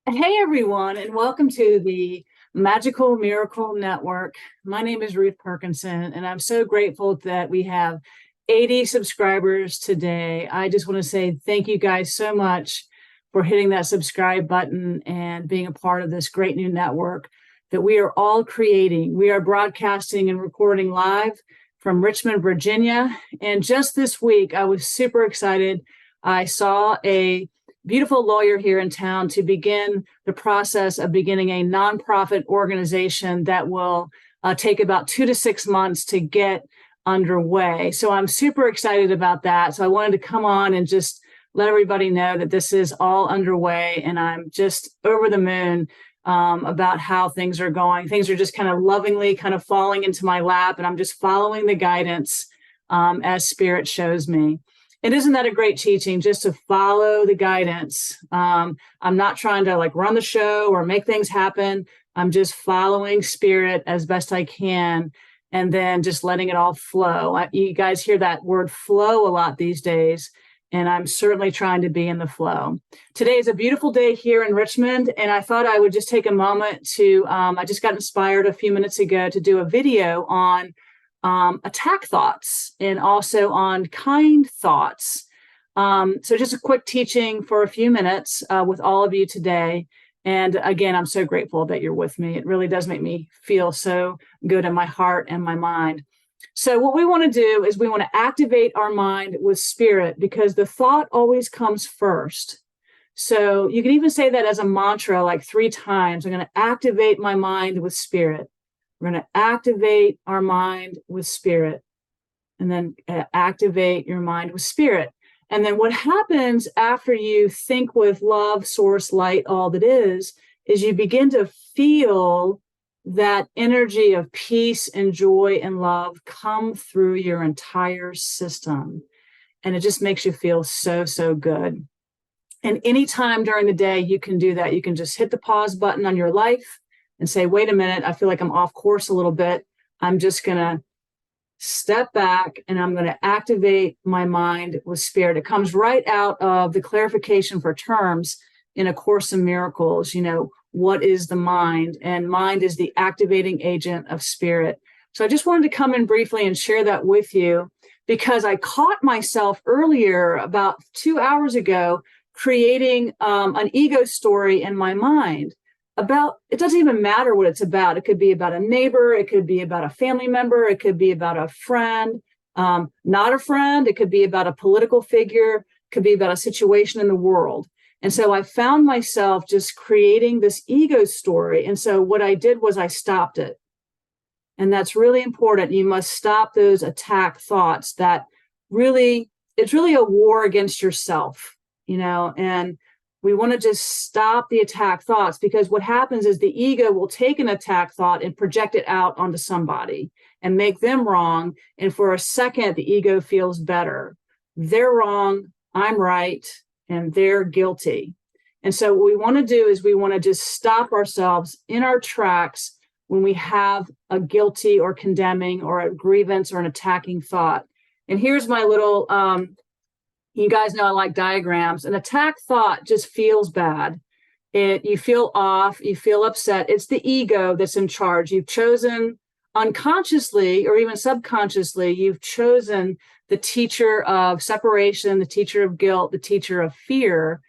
Hey everyone, and welcome to the Magical Miracle Network. My name is Ruth Perkinson, and I'm so grateful that we have 80 subscribers today. I just want to say thank you guys so much for hitting that subscribe button and being a part of this great new network that we are all creating. We are broadcasting and recording live from Richmond, Virginia. And just this week, I was super excited. I saw a beautiful lawyer here in town to begin the process of beginning a nonprofit organization that will take about 2 to 6 months to get underway. So I'm super excited about that. So I wanted to come on and just let everybody know that this is all underway, and I'm just over the moon about how things are going. Things are just kind of lovingly kind of falling into my lap, and I'm just following the guidance as Spirit shows me. And isn't that a great teaching, just to follow the guidance? I'm not trying to like run the show or make things happen. I'm just following Spirit as best I can, and then just letting it all flow. You guys hear that word flow a lot these days, and I'm certainly trying to be in the flow. Today is a beautiful day here in Richmond, and I thought I would just take a moment to, I just got inspired a few minutes ago to do a video on attack thoughts and also on kind thoughts. So just a quick teaching for a few minutes with all of you today. And again, I'm so grateful that you're with me. It really does make me feel so good in my heart and my mind. So what we want to do is we want to activate our mind with Spirit, because the thought always comes first. So you can even say that as a mantra like 3 times. I'm going to activate my mind with Spirit. We're going to activate our mind with Spirit, and then activate your mind with Spirit. And then what happens after you think with love, source, light, all that is you begin to feel that energy of peace and joy and love come through your entire system. And it just makes you feel so, so good. And anytime during the day you can do that. You can just hit the pause button on your life and say, wait a minute, I feel like I'm off course a little bit. I'm just going to step back and I'm going to activate my mind with Spirit. It comes right out of the clarification for terms in A Course in Miracles. What is the mind? And mind is the activating agent of Spirit. So I just wanted to come in briefly and share that with you, because I caught myself earlier, about 2 hours ago, creating an ego story in my mind. It doesn't even matter what it's about. It could be about a neighbor. It could be about a family member. It could be about a friend, not a friend. It could be about a political figure. It could be about a situation in the world. And so I found myself just creating this ego story. And so what I did was I stopped it. And that's really important. You must stop those attack thoughts that it's really a war against yourself, and we want to just stop the attack thoughts, because what happens is the ego will take an attack thought and project it out onto somebody and make them wrong. And for a second, the ego feels better. They're wrong, I'm right, and they're guilty. And so what we want to do is we want to just stop ourselves in our tracks when we have a guilty or condemning or a grievance or an attacking thought. And here's my little you guys know I like diagrams. An attack thought just feels bad. You feel off, you feel upset. It's the ego that's in charge. You've chosen unconsciously or even subconsciously, you've chosen the teacher of separation, the teacher of guilt, the teacher of fear.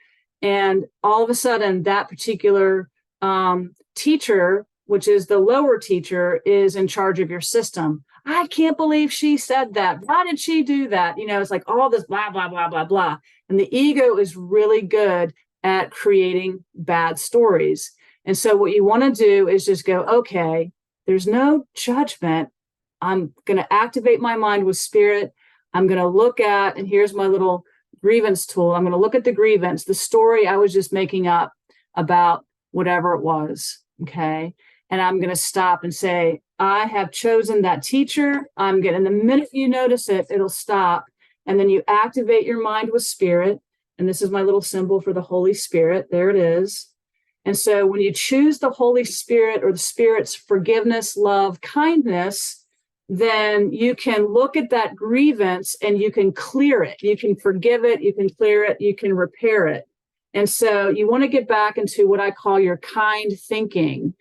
And all of a sudden, that particular teacher, which is the lower teacher, is in charge of your system. I can't believe she said that. Why did she do that? It's like all this blah, blah, blah, blah, blah. And the ego is really good at creating bad stories. And so what you want to do is just go, okay, there's no judgment. I'm going to activate my mind with Spirit. I'm going to look at, and here's my little grievance tool. I'm going to look at the grievance, the story I was just making up about whatever it was. Okay. And I'm going to stop and say, I have chosen that teacher. And the minute you notice it, it'll stop. And then you activate your mind with Spirit. And this is my little symbol for the Holy Spirit. There it is. And so when you choose the Holy Spirit or the Spirit's forgiveness, love, kindness, then you can look at that grievance and you can clear it. You can forgive it. You can clear it. You can repair it. And so you want to get back into what I call your kind thinking.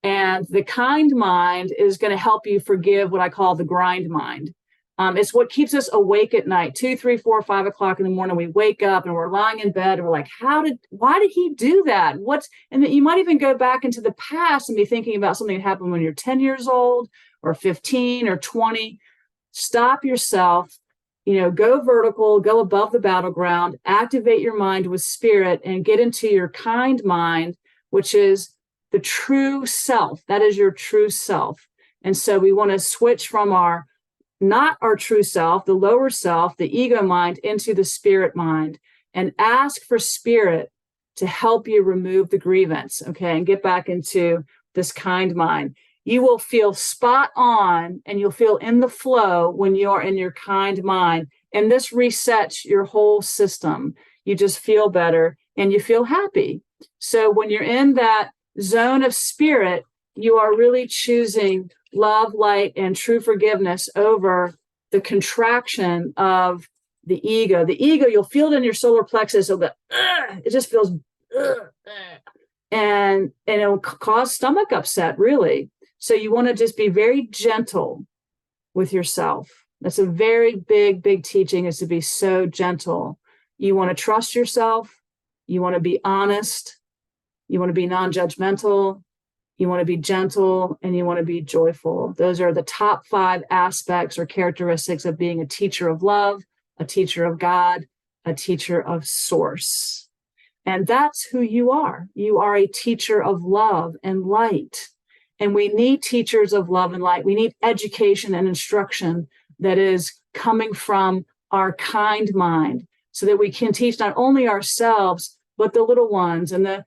And the kind mind is going to help you forgive what I call the grind mind. It's what keeps us awake at night, 2, 3, 4, 5 o'clock in the morning. We wake up and we're lying in bed and we're like, why did he do that? And then you might even go back into the past and be thinking about something that happened when you're 10 years old or 15 or 20. Stop yourself, go vertical, go above the battleground, activate your mind with spirit and get into your kind mind, which is the true self. That is your true self. And so we want to switch from not our true self, the lower self, the ego mind, into the spirit mind, and ask for spirit to help you remove the grievance, okay, and get back into this kind mind. You will feel spot on and you'll feel in the flow when you're in your kind mind. And this resets your whole system. You just feel better and you feel happy. So when you're in that zone of spirit, you are really choosing love, light, and true forgiveness over the contraction of the ego. The ego, you'll feel it in your solar plexus. It just feels, and it'll cause stomach upset, really. So you want to just be very gentle with yourself. That's a very big, big teaching, is to be so gentle. You want to trust yourself. You want to be honest. You want to be non-judgmental. You want to be gentle, and you want to be joyful. Those are the top 5 aspects or characteristics of being a teacher of love, a teacher of God, a teacher of source. And that's who you are. You are a teacher of love and light. And we need teachers of love and light. We need education and instruction that is coming from our kind mind, so that we can teach not only ourselves, but the little ones and the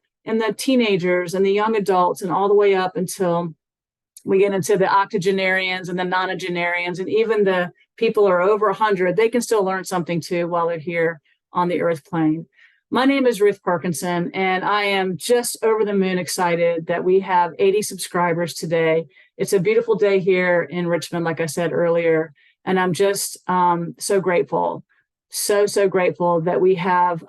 teenagers and the young adults, and all the way up until we get into the octogenarians and the nonagenarians, and even the people who are over 100, they can still learn something too while they're here on the earth plane. My name is Ruth Perkinson, and I am just over the moon excited that we have 80 subscribers today. It's a beautiful day here in Richmond, like I said earlier, and I'm just so grateful. So grateful that we have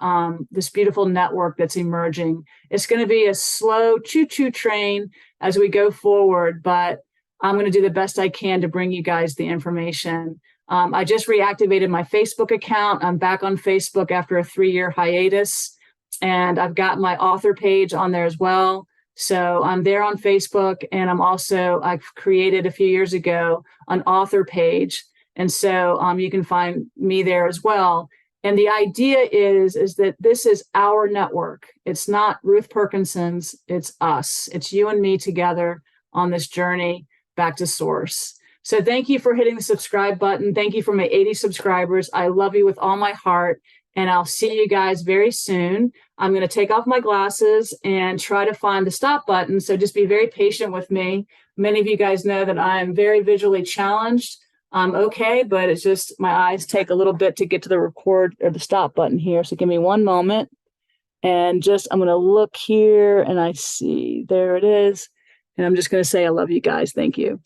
this beautiful network that's emerging. It's going to be a slow choo-choo train as we go forward, but I'm going to do the best I can to bring you guys the information. I just reactivated my Facebook account. I'm back on Facebook after a 3-year hiatus, and I've got my author page on there as well. So I'm there on Facebook, and I've created a few years ago an author page. And so you can find me there as well. And the idea is that this is our network. It's not Ruth Perkinson's, it's us. It's you and me together on this journey back to source. So thank you for hitting the subscribe button. Thank you for my 80 subscribers. I love you with all my heart. And I'll see you guys very soon. I'm going to take off my glasses and try to find the stop button. So just be very patient with me. Many of you guys know that I'm very visually challenged. I'm okay, but it's just my eyes take a little bit to get to the record or the stop button here. So give me one moment, and I'm going to look here, and I see there it is. And I'm just going to say, I love you guys. Thank you.